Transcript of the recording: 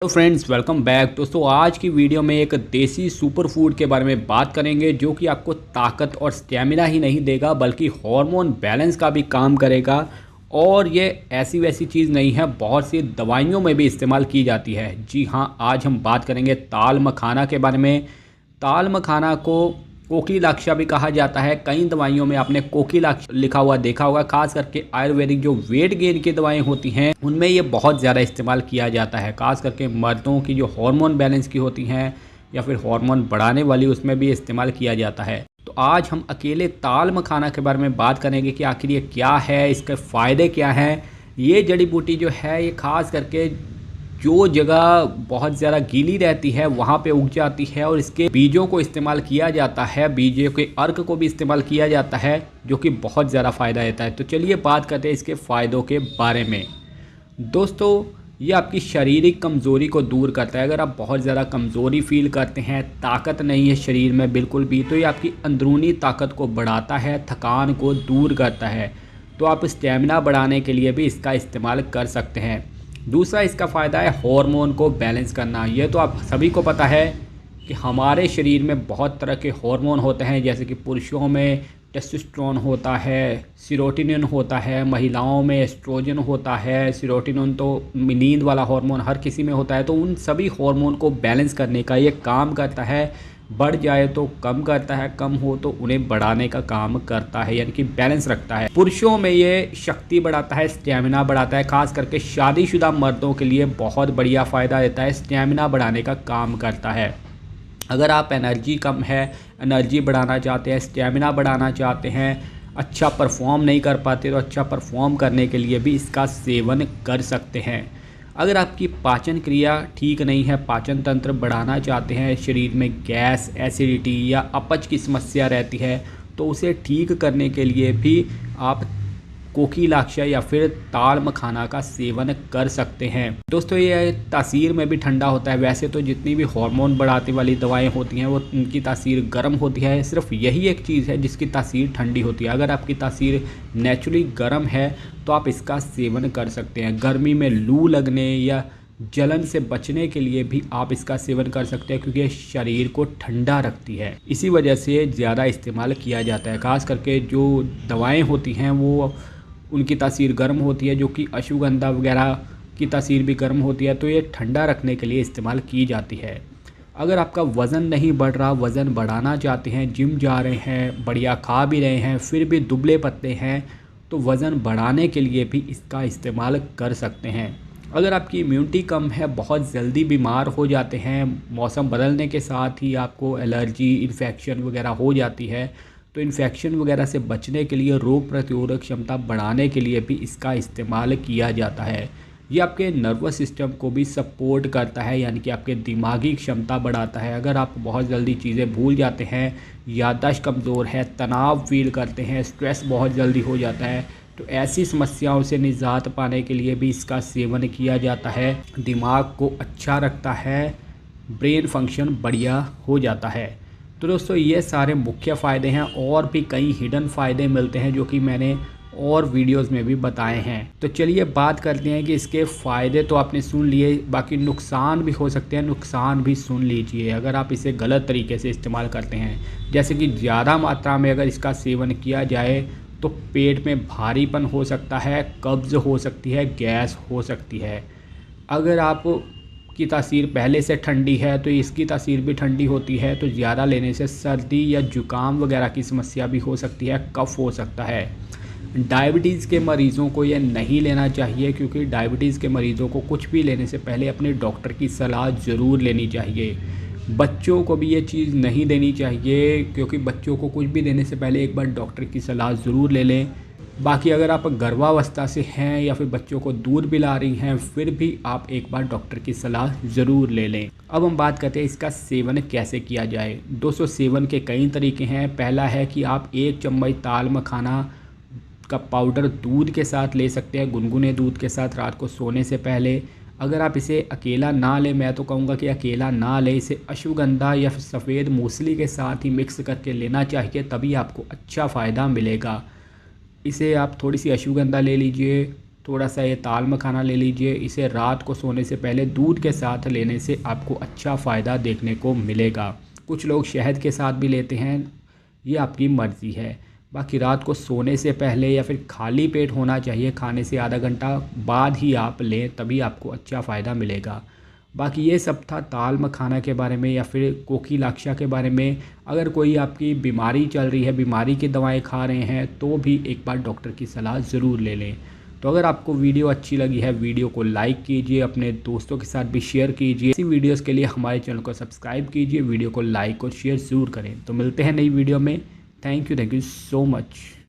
Hello friends, welcome back. दोस्तों, आज की वीडियो में एक देसी सुपर फूड के बारे में बात करेंगे जो कि आपको ताकत और स्टेमिना ही नहीं देगा बल्कि हार्मोन बैलेंस का भी काम करेगा। और ये ऐसी वैसी चीज़ नहीं है, बहुत सी दवाइयों में भी इस्तेमाल की जाती है। जी हाँ, आज हम बात करेंगे ताल मखाना के बारे में। ताल मखाना को कोकिलाक्षा भी कहा जाता है। कई दवाइयों में आपने कोकिलाक्षा लिखा हुआ देखा होगा। खास करके आयुर्वेदिक जो वेट गेन की दवाएं होती हैं उनमें ये बहुत ज़्यादा इस्तेमाल किया जाता है। खास करके मर्दों की जो हार्मोन बैलेंस की होती हैं या फिर हार्मोन बढ़ाने वाली, उसमें भी इस्तेमाल किया जाता है। तो आज हम अकेले ताल मखाना के बारे में बात करेंगे कि आखिर ये क्या है, इसके फ़ायदे क्या हैं। ये जड़ी बूटी जो है ये खास करके जो जगह बहुत ज़्यादा गीली रहती है वहाँ पे उग जाती है और इसके बीजों को इस्तेमाल किया जाता है। बीजों के अर्क को भी इस्तेमाल किया जाता है जो कि बहुत ज़्यादा फ़ायदा देता है। तो चलिए बात करते हैं इसके फ़ायदों के बारे में। दोस्तों, ये आपकी शारीरिक कमज़ोरी को दूर करता है। अगर आप बहुत ज़्यादा कमज़ोरी फील करते हैं, ताकत नहीं है शरीर में बिल्कुल भी, तो ये आपकी अंदरूनी ताकत को बढ़ाता है, थकान को दूर करता है। तो आप स्टेमिना बढ़ाने के लिए भी इसका इस्तेमाल कर सकते हैं। दूसरा इसका फ़ायदा है हार्मोन को बैलेंस करना। ये तो आप सभी को पता है कि हमारे शरीर में बहुत तरह के हार्मोन होते हैं, जैसे कि पुरुषों में टेस्टोस्टेरोन होता है, सीरोटोनिन होता है, महिलाओं में एस्ट्रोजन होता है। सीरोटोनिन तो नींद वाला हार्मोन हर किसी में होता है। तो उन सभी हार्मोन को बैलेंस करने का ये काम करता है। बढ़ जाए तो कम करता है, कम हो तो उन्हें बढ़ाने का काम करता है, यानी कि बैलेंस रखता है। पुरुषों में ये शक्ति बढ़ाता है, स्टेमिना बढ़ाता है। खास करके शादीशुदा मर्दों के लिए बहुत बढ़िया फ़ायदा देता है, स्टेमिना बढ़ाने का काम करता है। अगर आप एनर्जी कम है, एनर्जी बढ़ाना चाहते हैं, स्टेमिना बढ़ाना चाहते हैं, अच्छा परफॉर्म नहीं कर पाते तो अच्छा परफॉर्म करने के लिए भी इसका सेवन कर सकते हैं। अगर आपकी पाचन क्रिया ठीक नहीं है, पाचन तंत्र बढ़ाना चाहते हैं, शरीर में गैस, एसिडिटी या अपच की समस्या रहती है, तो उसे ठीक करने के लिए भी आप कोकिलाक्षा या फिर ताल मखाना का सेवन कर सकते हैं। दोस्तों, ये तासीर में भी ठंडा होता है। वैसे तो जितनी भी हार्मोन बढ़ाने वाली दवाएं होती हैं वो उनकी तासीर गर्म होती है, सिर्फ यही एक चीज़ है जिसकी तासीर ठंडी होती है। अगर आपकी तासीर नेचुरली गर्म है तो आप इसका सेवन कर सकते हैं। गर्मी में लू लगने या जलन से बचने के लिए भी आप इसका सेवन कर सकते हैं, क्योंकि ये शरीर को ठंडा रखती है। इसी वजह से ज़्यादा इस्तेमाल किया जाता है। खास करके जो दवाएं होती हैं वो उनकी तासीर गर्म होती है, जो कि अश्वगंधा वगैरह की तासीर भी गर्म होती है, तो ये ठंडा रखने के लिए इस्तेमाल की जाती है। अगर आपका वज़न नहीं बढ़ रहा, वज़न बढ़ाना चाहते हैं, जिम जा रहे हैं, बढ़िया खा भी रहे हैं, फिर भी दुबले पतले हैं, तो वज़न बढ़ाने के लिए भी इसका इस्तेमाल कर सकते हैं। अगर आपकी इम्यूनिटी कम है, बहुत जल्दी बीमार हो जाते हैं, मौसम बदलने के साथ ही आपको एलर्जी, इन्फेक्शन वगैरह हो जाती है, तो इन्फेक्शन वगैरह से बचने के लिए, रोग प्रतिरोधक क्षमता बढ़ाने के लिए भी इसका इस्तेमाल किया जाता है। ये आपके नर्वस सिस्टम को भी सपोर्ट करता है, यानी कि आपके दिमागी क्षमता बढ़ाता है। अगर आप बहुत जल्दी चीज़ें भूल जाते हैं, याददाश्त कमज़ोर है, तनाव फील करते हैं, स्ट्रेस बहुत जल्दी हो जाता है, तो ऐसी समस्याओं से निजात पाने के लिए भी इसका सेवन किया जाता है। दिमाग को अच्छा रखता है, ब्रेन फंक्शन बढ़िया हो जाता है। तो दोस्तों, ये सारे मुख्य फ़ायदे हैं। और भी कई हिडन फ़ायदे मिलते हैं जो कि मैंने और वीडियोस में भी बताए हैं। तो चलिए बात करते हैं कि इसके फ़ायदे तो आपने सुन लिए, बाकी नुकसान भी हो सकते हैं, नुकसान भी सुन लीजिए अगर आप इसे गलत तरीके से इस्तेमाल करते हैं। जैसे कि ज़्यादा मात्रा में अगर इसका सेवन किया जाए तो पेट में भारीपन हो सकता है, कब्ज़ हो सकती है, गैस हो सकती है। अगर आप की तासीर पहले से ठंडी है तो इसकी तासीर भी ठंडी होती है, तो ज़्यादा लेने से सर्दी या जुकाम वगैरह की समस्या भी हो सकती है, कफ हो सकता है। डायबिटीज़ के मरीज़ों को ये नहीं लेना चाहिए, क्योंकि डायबिटीज़ के मरीज़ों को कुछ भी लेने से पहले अपने डॉक्टर की सलाह ज़रूर लेनी चाहिए। बच्चों को भी ये चीज़ नहीं देनी चाहिए, क्योंकि बच्चों को कुछ भी देने से पहले एक बार डॉक्टर की सलाह ज़रूर ले लें। बाकी अगर आप गर्भावस्था से हैं या फिर बच्चों को दूध पिला रही हैं, फिर भी आप एक बार डॉक्टर की सलाह ज़रूर ले लें। अब हम बात करते हैं इसका सेवन कैसे किया जाए। दोस्तों, सेवन के कई तरीके हैं। पहला है कि आप 1 चम्मच ताल मखाना का पाउडर दूध के साथ ले सकते हैं, गुनगुने दूध के साथ, रात को सोने से पहले। अगर आप इसे अकेला ना लें, मैं तो कहूँगा कि अकेला ना लें, इसे अश्वगंधा या फिर सफ़ेद मूसली के साथ ही मिक्स करके लेना चाहिए, तभी आपको अच्छा फ़ायदा मिलेगा। इसे आप थोड़ी सी अश्वगंधा ले लीजिए, थोड़ा सा ये ताल मखाना ले लीजिए। इसे रात को सोने से पहले दूध के साथ लेने से आपको अच्छा फ़ायदा देखने को मिलेगा। कुछ लोग शहद के साथ भी लेते हैं, ये आपकी मर्ज़ी है। बाकी रात को सोने से पहले या फिर खाली पेट होना चाहिए, खाने से आधा घंटा बाद ही आप लें, तभी आपको अच्छा फ़ायदा मिलेगा। बाकी ये सब था ताल मखाना के बारे में या फिर कोकीलाक्षा के बारे में। अगर कोई आपकी बीमारी चल रही है, बीमारी की दवाएं खा रहे हैं, तो भी एक बार डॉक्टर की सलाह ज़रूर ले लें। तो अगर आपको वीडियो अच्छी लगी है, वीडियो को लाइक कीजिए, अपने दोस्तों के साथ भी शेयर कीजिए। इसी वीडियोस के लिए हमारे चैनल को सब्सक्राइब कीजिए, वीडियो को लाइक और शेयर ज़रूर करें। तो मिलते हैं नई वीडियो में। Thank you so much.